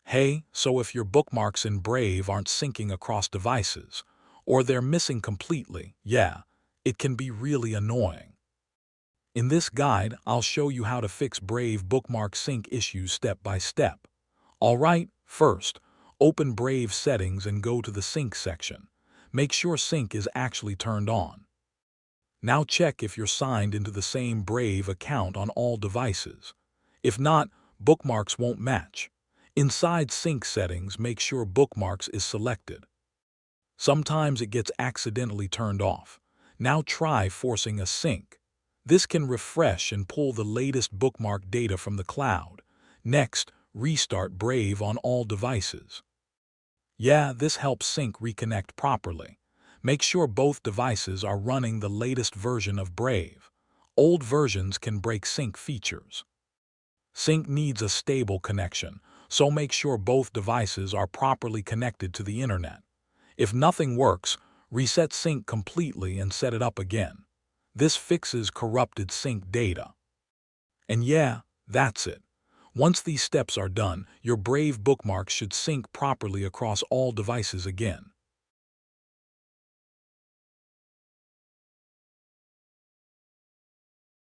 Hey, so if your bookmarks in Brave aren't syncing across devices, or they're missing completely, yeah, it can be really annoying. In this guide, I'll show you how to fix Brave bookmark sync issues step by step. Alright, first, open Brave settings and go to the sync section. Make sure sync is actually turned on. Now check if you're signed into the same Brave account on all devices. If not, bookmarks won't match. Inside sync settings, make sure bookmarks is selected. Sometimes it gets accidentally turned off. Now try forcing a sync. This can refresh and pull the latest bookmark data from the cloud. Next, restart Brave on all devices. Yeah, this helps sync reconnect properly. Make sure both devices are running the latest version of Brave. Old versions can break sync features. Sync needs a stable connection, so make sure both devices are properly connected to the internet. If nothing works, reset sync completely and set it up again. This fixes corrupted sync data. And yeah, that's it. Once these steps are done, your Brave bookmarks should sync properly across all devices again.